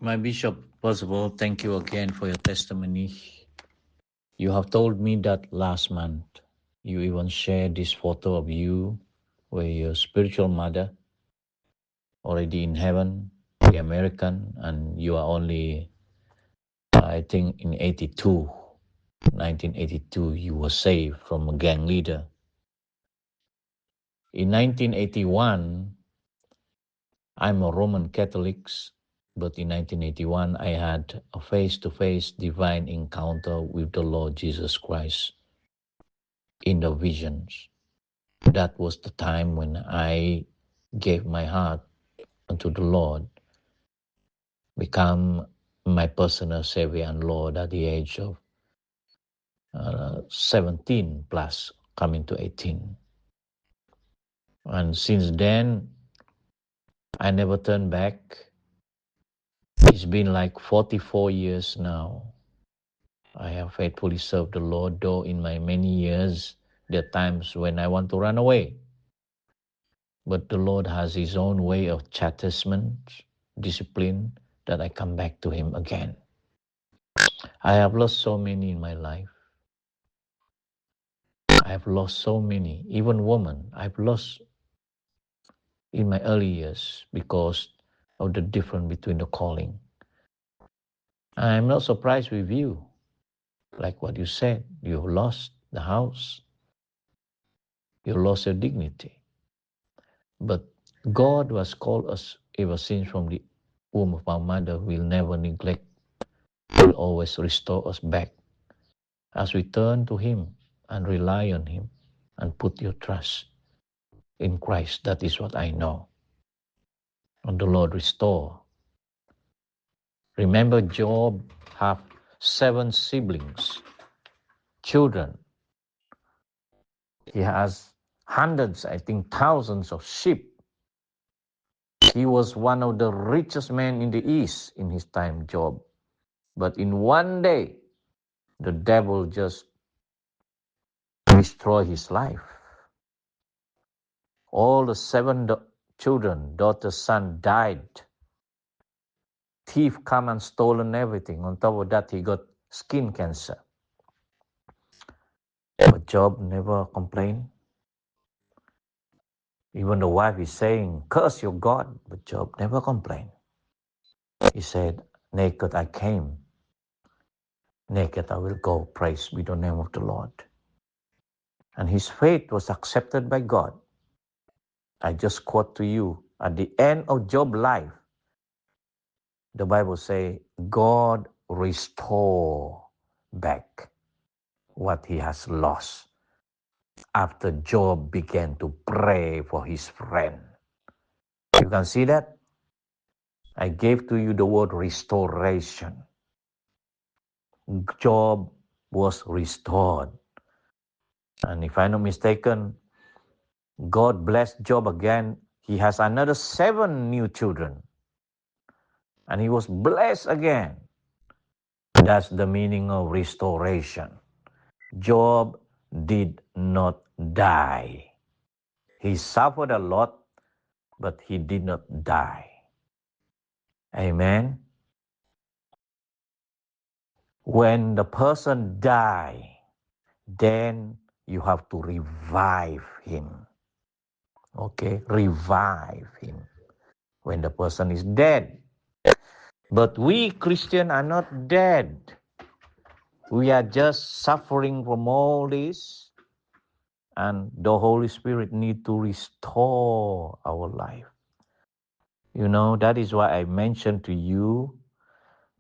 My Bishop, first of all, thank you again for your testimony. You have told me that last month. You even shared this photo of you with your spiritual mother, already in heaven, the American, and you are only, I think in 1982, you were saved from a gang leader. In 1981, I'm a Roman Catholic, but in 1981, I had a face-to-face divine encounter with the Lord Jesus Christ in the visions. That was the time when I gave my heart unto the Lord, become my personal Savior and Lord at the age of 17 plus, coming to 18. And since then, I never turned back. It's been like 44 years now. I have faithfully served the Lord, though in my many years, there are times when I want to run away. But the Lord has His own way of chastisement, discipline, that I come back to Him again. I have lost so many in my life. I have lost so many, even women I've lost in my early years because of the difference between the calling. I'm not surprised with you. Like what you said, you lost the house. You lost your dignity. But God was called us ever since from the womb of our mother, will never neglect, will always restore us back as we turn to Him and rely on Him and put your trust in Christ. That is what I know. And the Lord restore. Remember, Job had 7 siblings, children. He has hundreds, I think thousands of sheep. He was one of the richest men in the East in his time, Job. But in one day, the devil just destroyed his life. All the 7 children, daughter, son died. Thief come and stolen everything. On top of that, he got skin cancer. But Job never complained. Even the wife is saying, curse your God. But Job never complained. He said, naked I came, naked I will go. Praise be the name of the Lord. And his faith was accepted by God. I just quote to you, at the end of Job's life, the Bible says, God restore back what he has lost after Job began to pray for his friend. You can see that? I gave to you the word restoration. Job was restored. And if I'm not mistaken, God blessed Job again. He has another 7 new children. And he was blessed again. That's the meaning of restoration. Job did not die. He suffered a lot, but he did not die. Amen. When the person dies, then you have to revive him. Okay, revive him when the person is dead. But we Christians are not dead. We are just suffering from all this, and the Holy Spirit need to restore our life. You know, that is why I mentioned to you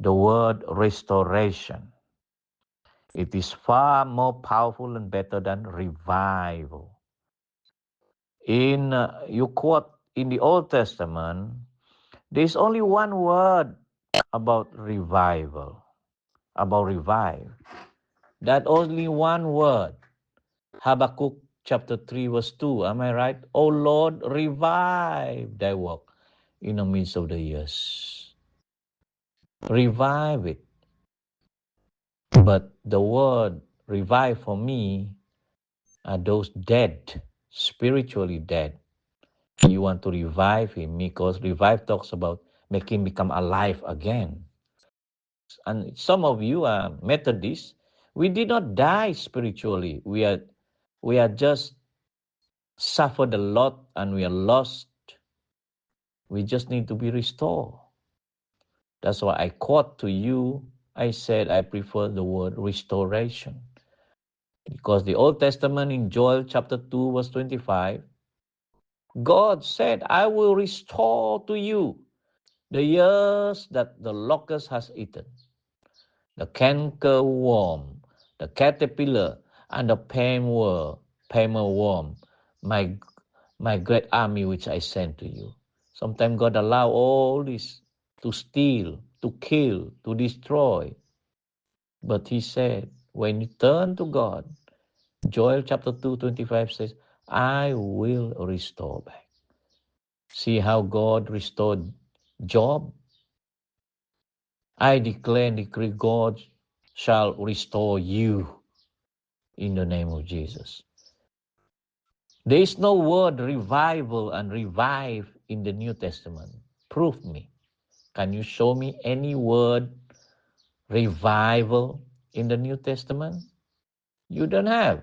the word restoration. It is far more powerful and better than revival. You quote in the Old Testament, there's only one word about revival, about revive. That only one word. Habakkuk chapter 3 verse 2. Am I right? O Lord, revive thy work in the midst of the years. Revive it. But the word revive for me are those dead, spiritually dead. You want to revive him because revive talks about make him become alive again. And some of you are Methodists. We did not die spiritually. We are just suffered a lot and we are lost. We just need to be restored. That's why I quote to you. I said I prefer the word restoration. Because the Old Testament in Joel chapter 2 verse 25, God said, I will restore to you the years that the locust has eaten, the canker worm, the caterpillar, and the palmer worm, my great army which I sent to you. Sometimes God allow all this to steal, to kill, to destroy. But he said, when you turn to God, Joel chapter 2:25 says, I will restore back. See how God restored Job? I declare and decree God shall restore you in the name of Jesus. There is no word revival and revive in the New Testament. Prove me. Can you show me any word revival in the New Testament? You don't have.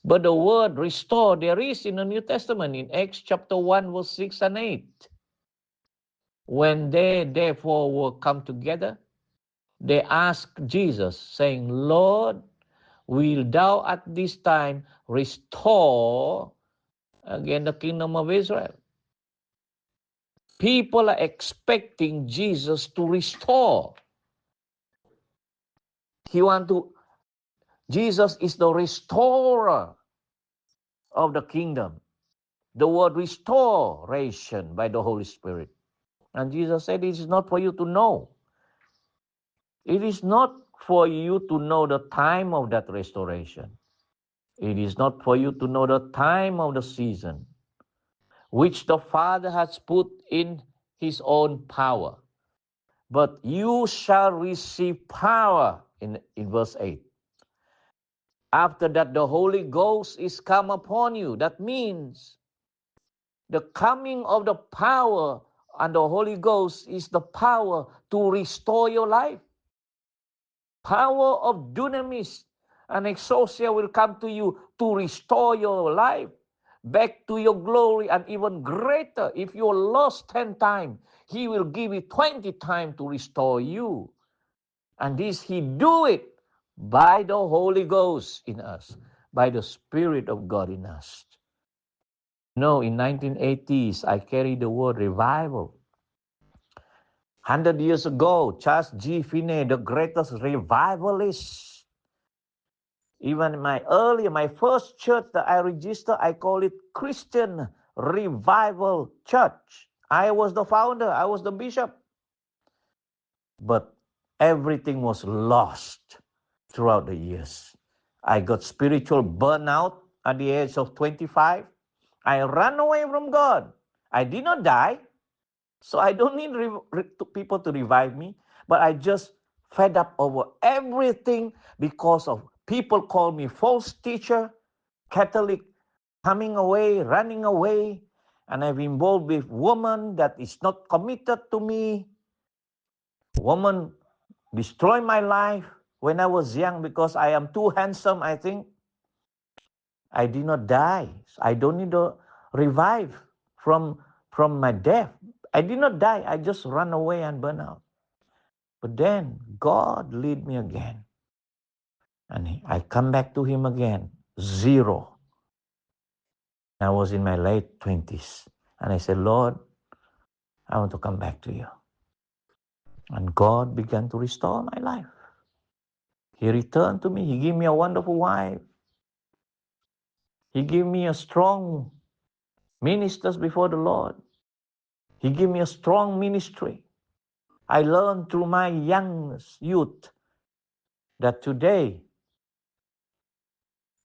But the word restore there is in the New Testament in Acts chapter 1 verse 6 and 8. When they therefore were come together, they asked Jesus, saying, Lord, will thou at this time restore again the kingdom of Israel? People are expecting Jesus to restore. Jesus is the restorer of the kingdom. The word restoration by the Holy Spirit. And Jesus said, it is not for you to know. It is not for you to know the time of that restoration. It is not for you to know the time of the season, which the Father has put in his own power. But you shall receive power, in verse 8. After that, the Holy Ghost is come upon you. That means the coming of the power and the Holy Ghost is the power to restore your life. Power of dunamis and exousia will come to you to restore your life back to your glory and even greater. If you're lost 10 times, he will give you 20 times to restore you. And this he do it by the Holy Ghost in us, by the Spirit of God in us. In 1980s, I carried the word revival. 100 years ago, Charles G. Finney, the greatest revivalist. Even my first church that I registered, I call it Christian Revival Church. I was the founder, I was the bishop. But everything was lost throughout the years. I got spiritual burnout at the age of 25. I ran away from God. I did not die, so I don't need people to revive me, but I just fed up over everything because of people call me false teacher, Catholic, coming away, running away, and I've involved with woman that is not committed to me. Woman destroy my life when I was young because I am too handsome, I think. I did not die. I don't need revived from my death. I did not die. I just ran away and burned out. But then God lead me again. And I come back to him again. 0. I was in my late 20s. And I said, Lord, I want to come back to you. And God began to restore my life. He returned to me. He gave me a wonderful wife. He gave me a strong ministers before the Lord. He gave me a strong ministry. I learned through my young youth that today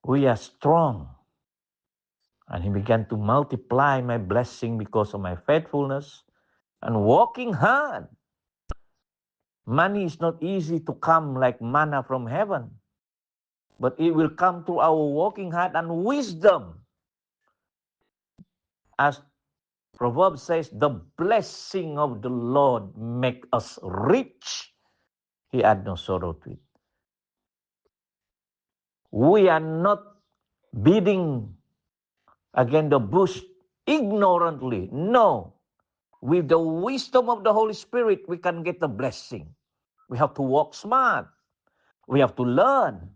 we are strong. And he began to multiply my blessing because of my faithfulness and working hard. Money is not easy to come like manna from heaven, but it will come through our working hard and wisdom. As Proverbs says, the blessing of the Lord make us rich. He had no sorrow to it. We are not beating against the bush ignorantly. No. With the wisdom of the Holy Spirit, we can get the blessing. We have to walk smart. We have to learn.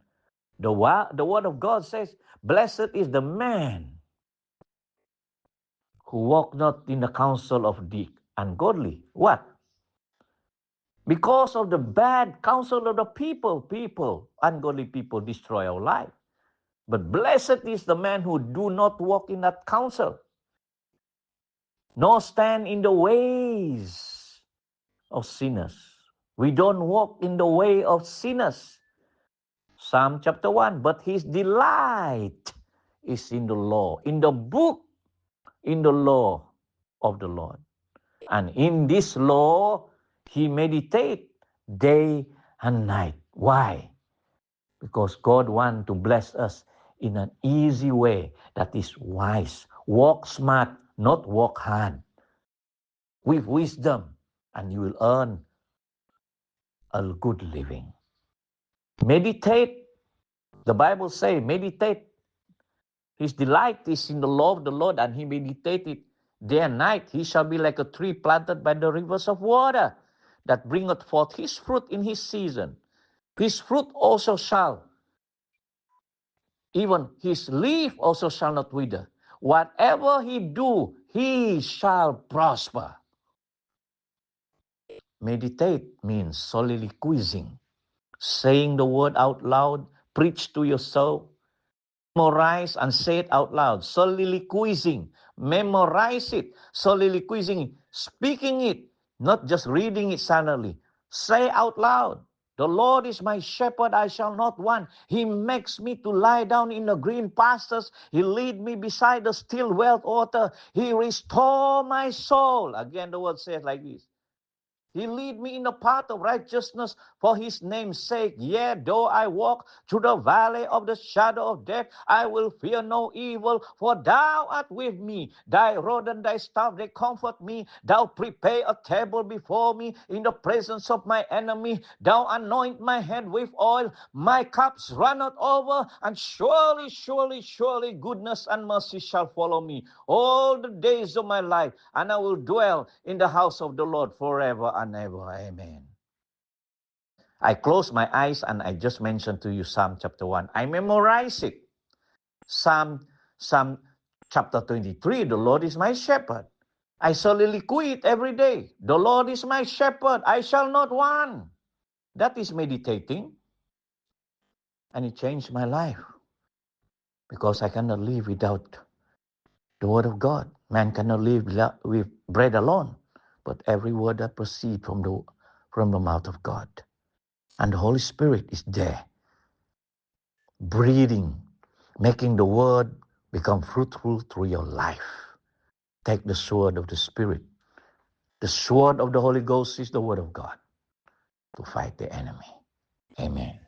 The Word of God says, blessed is the man who walk not in the counsel of the ungodly. What? Because of the bad counsel of the people, ungodly people destroy our life. But blessed is the man who do not walk in that counsel, nor stand in the ways of sinners. We don't walk in the way of sinners. Psalm chapter 1, but his delight is in the law, in the book, in the law of the Lord. And in this law, he meditate day and night. Why? Because God wants to bless us in an easy way that is wise. Walk smart, not walk hard. With wisdom, and you will earn a good living. Meditate. The Bible says, meditate. His delight is in the law of the Lord, and he meditated day and night. He shall be like a tree planted by the rivers of water, that bringeth forth his fruit in his season. His fruit also shall, even his leaf also shall not wither. Whatever he do, he shall prosper. Meditate means soliloquizing, saying the word out loud, preach to yourself, memorize and say it out loud. Soliloquizing, memorize it. Soliloquizing, speaking it, not just reading it silently. Say out loud. The Lord is my shepherd, I shall not want. He makes me to lie down in the green pastures. He lead me beside the still water. He restore my soul. Again, the word says like this. He lead me in the path of righteousness for his name's sake. Yea, though I walk through the valley of the shadow of death, I will fear no evil, for thou art with me. Thy rod and thy staff, they comfort me. Thou prepare a table before me in the presence of my enemy. Thou anoint my head with oil. My cups runneth over, and surely, surely, surely goodness and mercy shall follow me all the days of my life, and I will dwell in the house of the Lord forever and ever. Amen. I close my eyes and I just mentioned to you Psalm chapter 1. I memorize it. Psalm chapter 23, the Lord is my shepherd. I soliloquy it every day. The Lord is my shepherd, I shall not want. That is meditating. And it changed my life. Because I cannot live without the word of God. Man cannot live with bread alone, but every word that proceeds from the mouth of God. And the Holy Spirit is there, breathing, making the word become fruitful through your life. Take the sword of the Spirit. The sword of the Holy Ghost is the word of God to fight the enemy. Amen.